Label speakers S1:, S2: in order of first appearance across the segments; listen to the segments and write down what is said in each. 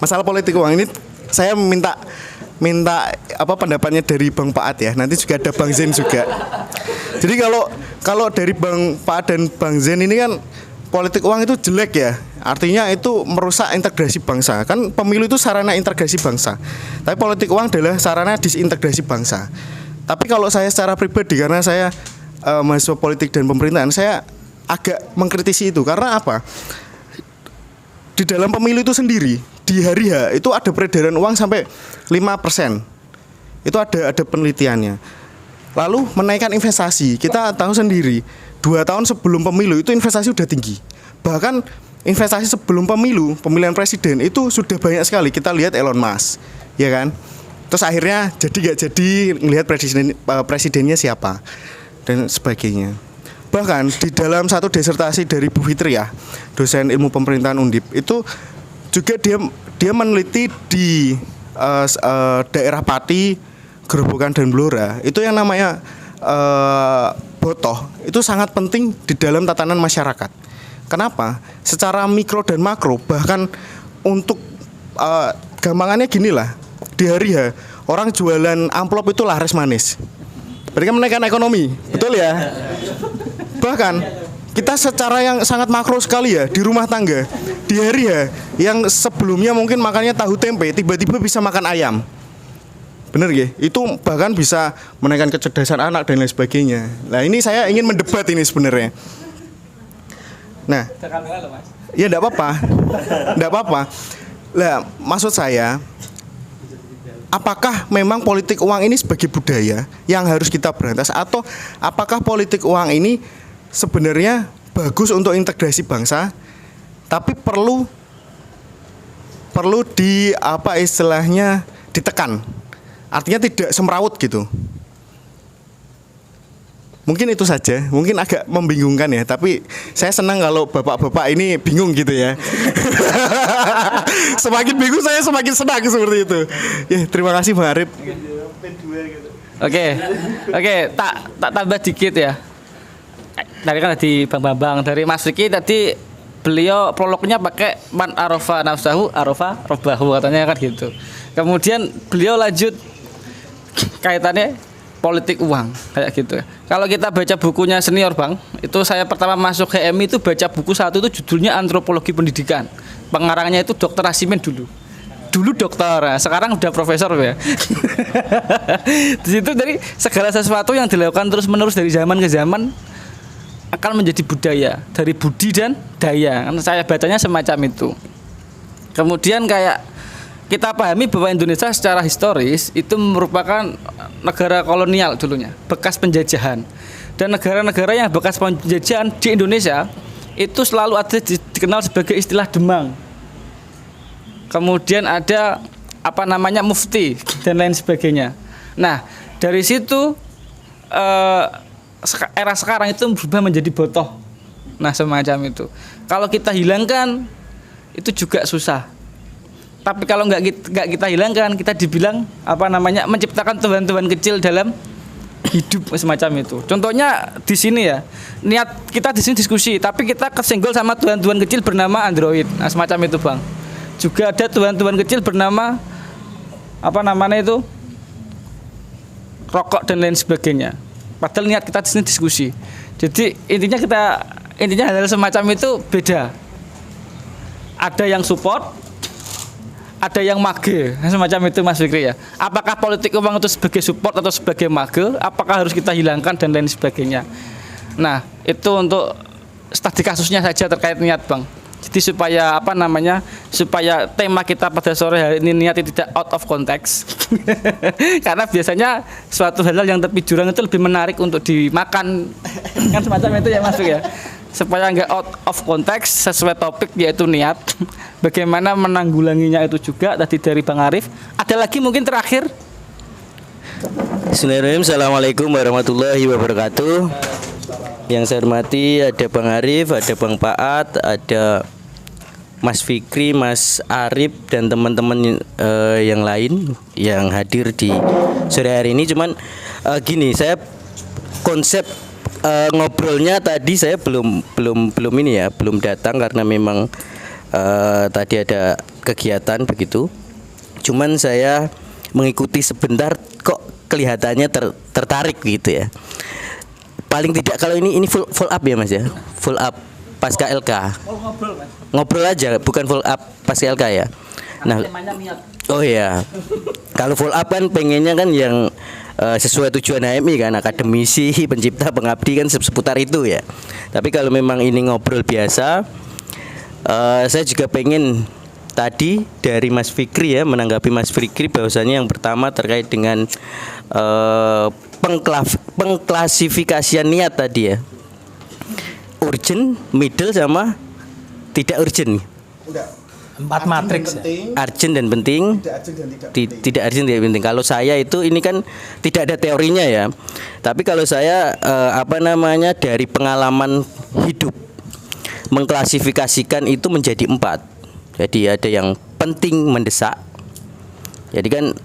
S1: masalah politik uang ini saya minta pendapatnya dari Bang Paat ya. Nanti juga ada Bang Zen juga. Jadi kalau dari Bang Paat dan Bang Zen ini kan politik uang itu jelek ya. Artinya itu merusak integrasi bangsa. Kan pemilu itu sarana integrasi bangsa. Tapi politik uang adalah sarana disintegrasi bangsa. Tapi kalau saya secara pribadi, karena saya mahasiswa politik dan pemerintahan, saya agak mengkritisi itu. Karena apa? Di dalam pemilu itu sendiri, di hari H itu ada peredaran uang sampai 5%. Itu ada penelitiannya. Lalu menaikkan investasi. Kita tahu sendiri, 2 tahun sebelum pemilu itu investasi udah tinggi. Bahkan investasi sebelum pemilihan presiden itu sudah banyak sekali. Kita lihat Elon Musk, ya kan? Terus akhirnya jadi gak jadi melihat presidennya siapa dan sebagainya. Bahkan di dalam satu disertasi dari Bu Fitri ya, dosen ilmu pemerintahan Undip, itu juga dia meneliti di daerah Pati, Gerobokan dan Blora. Itu yang namanya botoh itu sangat penting di dalam tatanan masyarakat. Kenapa? Secara mikro dan makro, bahkan untuk gampangannya gini lah, di hari H orang jualan amplop itu laris manis. Berarti kan menaikkan ekonomi, betul ya? Bahkan kita secara yang sangat makro sekali ya, di rumah tangga, di hari H yang sebelumnya mungkin makannya tahu tempe, tiba-tiba bisa makan ayam. Bener ya? Itu bahkan bisa menaikkan kecerdasan anak dan lain sebagainya. Nah ini saya ingin mendebat ini sebenarnya. Nah, ya enggak apa-apa. Lah, maksud saya, apakah memang politik uang ini sebagai budaya yang harus kita berantas, atau apakah politik uang ini sebenarnya bagus untuk integrasi bangsa, tapi perlu ditekan. Artinya tidak semrawut gitu. Mungkin itu saja, mungkin agak membingungkan ya, tapi saya senang kalau bapak-bapak ini bingung gitu ya. Semakin bingung saya semakin senang seperti itu. Ya, terima kasih Bang Arif.
S2: Oke, tak tambah dikit ya. Tadi kan dari Bang Bambang, dari Mas Riki tadi beliau prolognya pakai man arafa nafsahu arafa rabbahu katanya kan gitu. Kemudian beliau lanjut kaitannya politik uang kayak gitu. Kalau kita baca bukunya senior Bang, itu saya pertama masuk HMI itu baca buku satu itu judulnya Antropologi Pendidikan. Pengarangnya itu Dr. Asimen dulu dokter, sekarang udah profesor ya. Di situ dari segala sesuatu yang dilakukan terus menerus dari zaman ke zaman akan menjadi budaya, dari budi dan daya. Kan saya bacanya semacam itu. Kemudian kayak kita pahami bahwa Indonesia secara historis itu merupakan negara kolonial dulunya, bekas penjajahan. Dan negara-negara yang bekas penjajahan di Indonesia itu selalu ada dikenal sebagai istilah demang. Kemudian ada mufti dan lain sebagainya. Nah, dari situ era sekarang itu berubah menjadi botoh. Nah, semacam itu. Kalau kita hilangkan itu juga susah. Tapi kalau nggak kita hilangkan, kita dibilang menciptakan tuhan-tuhan kecil dalam hidup semacam itu. Contohnya di sini ya, niat kita di sini diskusi, tapi kita kesenggol sama tuhan-tuhan kecil bernama Android. Nah, semacam itu Bang. Juga ada tuhan-tuhan kecil bernama rokok dan lain sebagainya. Padahal niat kita di sini diskusi. Jadi intinya hal semacam itu beda. Ada yang support, ada yang mage, semacam itu Mas Fikri ya. Apakah politik uang itu sebagai support atau sebagai mage? Apakah harus kita hilangkan dan lain sebagainya? Nah, itu untuk studi kasusnya saja terkait niat Bang. Jadi supaya tema kita pada sore hari ini niatnya tidak out of context. Karena biasanya suatu hal yang tepi jurang itu lebih menarik untuk dimakan. Kan semacam itu ya Mas Fikri ya. Supaya nggak out of context, sesuai topik yaitu niat. Bagaimana menanggulanginya itu juga tadi dari Bang Arif. Ada lagi mungkin terakhir.
S3: Bismillahirrahmanirrahim. Assalamualaikum warahmatullahi wabarakatuh. Yang saya hormati ada Bang Arif, ada Bang Paat, ada Mas Fikri, Mas Arif dan teman-teman yang lain yang hadir di sore hari ini. Cuman gini, saya konsep ngobrolnya tadi saya belum datang karena memang tadi ada kegiatan begitu. Cuman saya mengikuti sebentar kok kelihatannya tertarik gitu ya. Paling tidak kalau ini full up ya Mas ya. Full up pasca LK. Ngobrol aja, bukan full up pasca LK ya. Nah, oh ya. Kalau full up kan pengennya kan yang sesuai tujuan HMI kan, akademisi, pencipta, pengabdi kan seputar itu ya. Tapi kalau memang ini ngobrol biasa, saya juga pengen tadi dari Mas Fikri ya, menanggapi Mas Fikri bahwasanya yang pertama terkait dengan pengklasifikasian niat tadi ya. Urgent, middle sama tidak urgent.
S1: Enggak.
S4: 4 matriks ya.
S3: Urgent dan penting,
S1: Tidak urgent dan tidak
S3: tidak urgent tidak penting. Kalau saya itu ini kan tidak ada teorinya ya. Tapi kalau saya dari pengalaman hidup mengklasifikasikan itu menjadi 4. Jadi ada yang penting mendesak. Jadi kan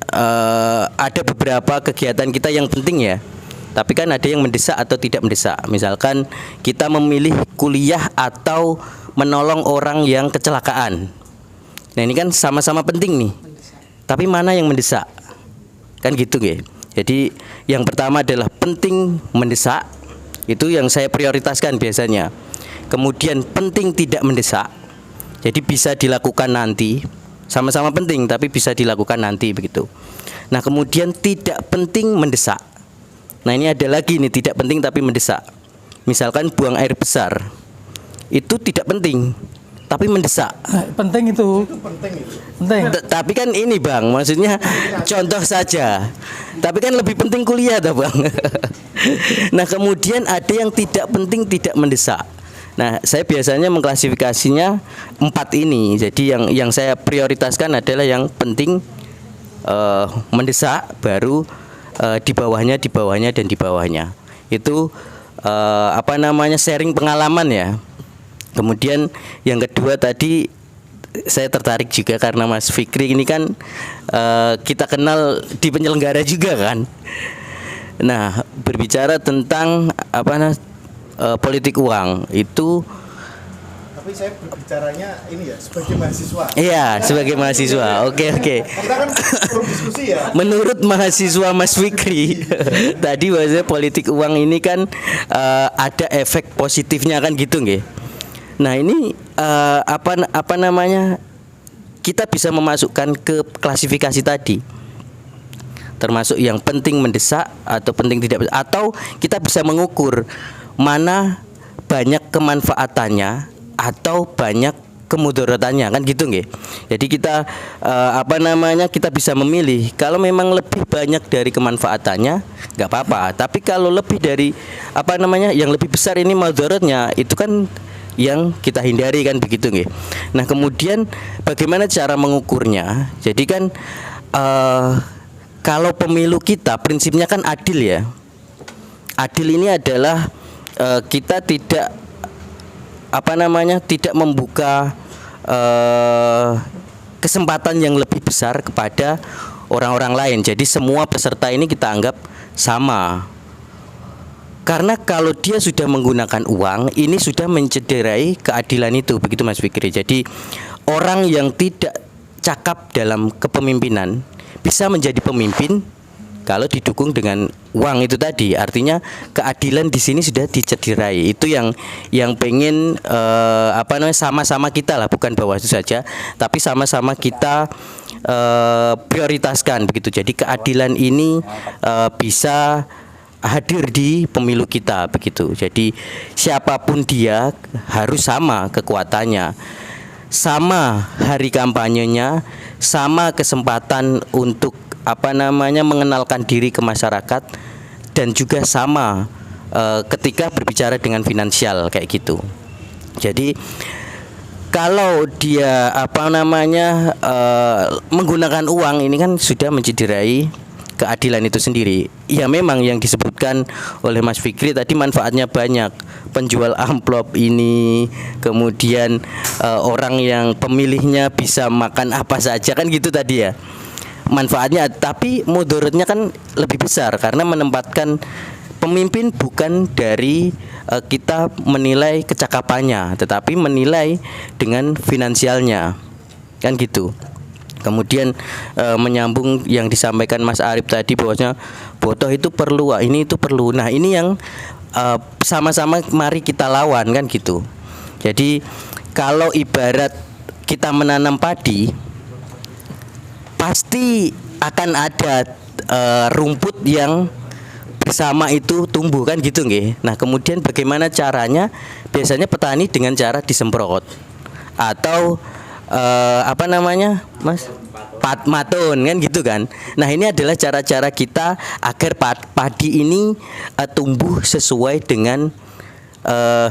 S3: ada beberapa kegiatan kita yang penting ya. Tapi kan ada yang mendesak atau tidak mendesak. Misalkan kita memilih kuliah atau menolong orang yang kecelakaan. Nah ini kan sama-sama penting nih. Tapi mana yang mendesak? Kan gitu ya. Jadi yang pertama adalah penting mendesak. Itu yang saya prioritaskan biasanya. Kemudian penting tidak mendesak. Jadi bisa dilakukan nanti. Sama-sama penting tapi bisa dilakukan nanti begitu. Nah kemudian tidak penting mendesak. Nah ini ada lagi nih tidak penting tapi mendesak. Misalkan buang air besar. Itu tidak penting tapi mendesak.
S4: Penting itu. Penting.
S3: Tapi kan ini Bang, maksudnya contoh saja. Tapi kan lebih penting kuliah toh Bang. Nah kemudian ada yang tidak penting tidak mendesak. Nah saya biasanya mengklasifikasinya 4 ini. Jadi yang saya prioritaskan adalah yang penting, mendesak, baru di bawahnya dan di bawahnya. Itu sharing pengalaman ya. Kemudian yang kedua tadi saya tertarik juga karena Mas Fikri ini kan kita kenal di penyelenggara juga kan. Nah berbicara tentang politik uang itu.
S1: Tapi saya berbicaranya ini ya sebagai mahasiswa.
S3: Iya sebagai mahasiswa. Oke.
S1: Kita kan belum diskusi ya.
S3: Menurut mahasiswa Mas Fikri tadi bahwasanya politik uang ini kan ada efek positifnya kan gitu nggih. Nah ini kita bisa memasukkan ke klasifikasi tadi, termasuk yang penting mendesak atau penting tidak, atau kita bisa mengukur mana banyak kemanfaatannya atau banyak kemudaratannya kan gitu nggih. Jadi kita kita bisa memilih. Kalau memang lebih banyak dari kemanfaatannya nggak apa-apa, tapi kalau lebih dari yang lebih besar ini mudaratnya, itu kan yang kita hindari kan begitu nggih. Nah kemudian bagaimana cara mengukurnya? Jadi kan kalau pemilu kita prinsipnya kan adil ya. Adil ini adalah kita tidak tidak membuka kesempatan yang lebih besar kepada orang-orang lain. Jadi semua peserta ini kita anggap sama. Karena kalau dia sudah menggunakan uang, ini sudah mencederai keadilan itu, begitu Mas Fikri. Jadi orang yang tidak cakap dalam kepemimpinan bisa menjadi pemimpin kalau didukung dengan uang itu tadi. Artinya keadilan di sini sudah dicederai. Itu yang pengen sama-sama kita lah, bukan Bawaslu saja, tapi sama-sama kita prioritaskan begitu. Jadi keadilan ini bisa hadir di pemilu kita begitu. Jadi siapapun dia harus sama kekuatannya, sama hari kampanyenya, sama kesempatan untuk mengenalkan diri ke masyarakat, dan juga sama ketika berbicara dengan finansial kayak gitu. Jadi kalau dia menggunakan uang ini kan sudah mencederai keadilan itu sendiri. Ya memang yang disebutkan oleh Mas Fikri tadi manfaatnya banyak. Penjual amplop ini, kemudian orang yang pemilihnya bisa makan apa saja kan gitu tadi ya. Manfaatnya, tapi mudaratnya kan lebih besar karena menempatkan pemimpin bukan dari kita menilai kecakapannya, tetapi menilai dengan finansialnya. kan gitu. Kemudian menyambung yang disampaikan Mas Arif tadi bahwasanya botoh itu perlu, ini itu perlu. Nah ini yang sama-sama mari kita lawan kan gitu. Jadi kalau ibarat kita menanam padi, pasti akan ada rumput yang bersama itu tumbuh kan gitu nggih. Nah kemudian bagaimana caranya? Biasanya petani dengan cara disemprot atau apa namanya, Mas? Matun kan gitu kan. Nah, ini adalah cara-cara kita agar padi ini tumbuh sesuai dengan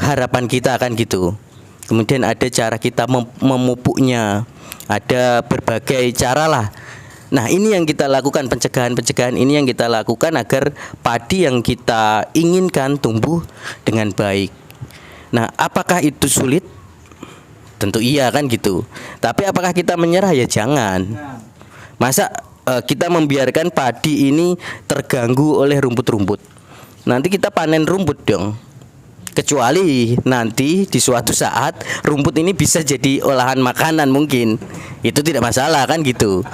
S3: harapan kita kan gitu. Kemudian ada cara kita memupuknya. Ada berbagai cara lah. Nah, ini yang kita lakukan, pencegahan ini yang kita lakukan agar padi yang kita inginkan tumbuh dengan baik. Nah, apakah itu sulit? Tentu iya kan gitu. Tapi apakah kita menyerah? Ya jangan. Masa kita membiarkan padi ini terganggu oleh rumput-rumput? Nanti kita panen rumput dong. Kecuali nanti di suatu saat rumput ini bisa jadi olahan makanan mungkin. Itu tidak masalah kan gitu.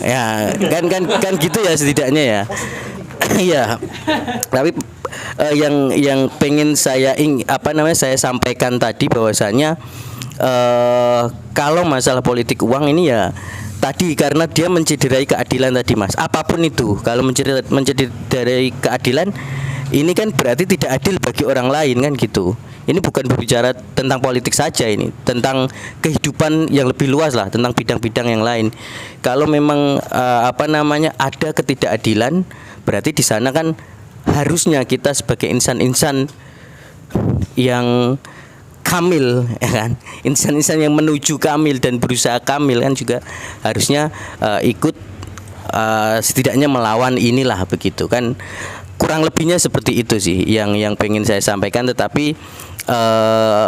S3: Ya, kan gitu ya setidaknya ya. Iya. Tapi yang pengen saya saya sampaikan tadi bahwasanya kalau masalah politik uang ini ya tadi karena dia mencederai keadilan tadi Mas. Apapun itu kalau mencederai keadilan ini kan berarti tidak adil bagi orang lain kan gitu. Ini bukan berbicara tentang politik saja, ini tentang kehidupan yang lebih luas lah, tentang bidang-bidang yang lain. Kalau memang ada ketidakadilan, berarti di sana kan harusnya kita sebagai insan-insan yang kamil, ya kan, insan-insan yang menuju kamil dan berusaha kamil kan juga harusnya ikut setidaknya melawan inilah begitu kan. Kurang lebihnya seperti itu sih yang pengen saya sampaikan. Tetapi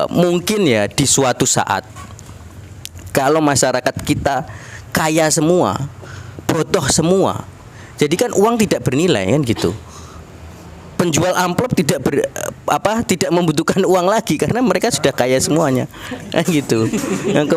S3: mungkin ya di suatu saat kalau masyarakat kita kaya semua, bodoh semua, jadi kan uang tidak bernilai kan gitu. Penjual amplop tidak membutuhkan uang lagi karena mereka sudah kaya semuanya kan gitu. Yang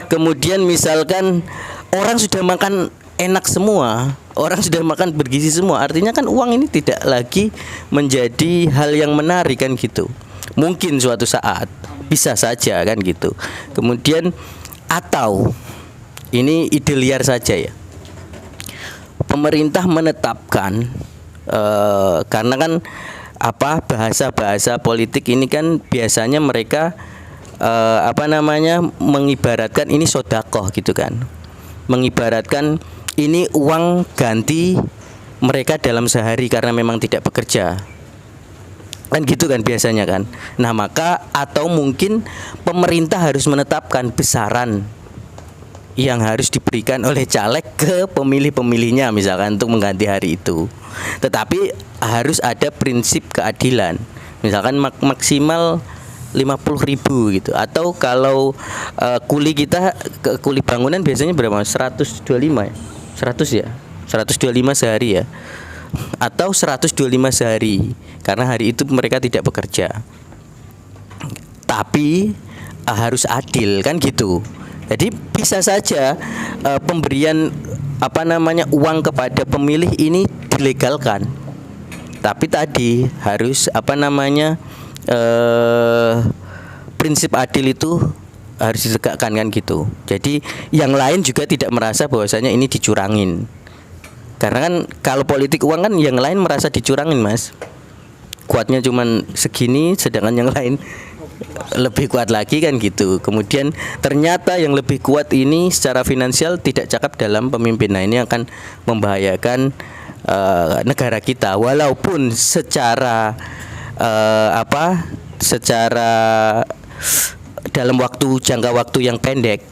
S3: kemudian misalkan orang sudah makan enak semua, orang sudah makan bergizi semua, artinya kan uang ini tidak lagi menjadi hal yang menarik kan gitu. Mungkin suatu saat bisa saja kan gitu. Kemudian atau ini ide liar saja ya, pemerintah menetapkan karena kan bahasa-bahasa politik ini kan biasanya mereka mengibaratkan ini sodakoh gitu kan, mengibaratkan ini uang ganti mereka dalam sehari karena memang tidak bekerja kan gitu kan biasanya kan. Nah maka atau mungkin pemerintah harus menetapkan besaran yang harus diberikan oleh caleg ke pemilih-pemilihnya misalkan untuk mengganti hari itu. Tetapi harus ada prinsip keadilan. Misalkan maksimal 50.000 gitu. Atau kalau kuli kita kuli bangunan biasanya berapa? 125 ya? 100 ya? 125 sehari ya. Atau 125 sehari karena hari itu mereka tidak bekerja. Tapi harus adil kan gitu. Jadi bisa saja pemberian uang kepada pemilih ini dilegalkan. Tapi tadi harus prinsip adil itu harus ditegakkan kan gitu. Jadi yang lain juga tidak merasa bahwasanya ini dicurangin. Karena kan kalau politik uang kan yang lain merasa dicurangin, Mas. Kuatnya cuman segini sedangkan yang lain lebih kuat lagi kan gitu. Kemudian ternyata yang lebih kuat ini secara finansial tidak cakap dalam pemimpin. Nah ini akan membahayakan negara kita. Walaupun secara dalam jangka waktu yang pendek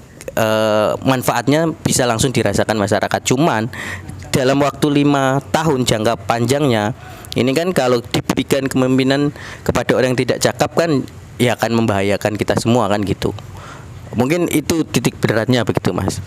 S3: manfaatnya bisa langsung dirasakan masyarakat. Cuman dalam waktu 5 tahun jangka panjangnya ini kan kalau diberikan kepemimpinan kepada orang yang tidak cakap kan ya akan membahayakan kita semua kan gitu. Mungkin itu titik beratnya begitu, Mas.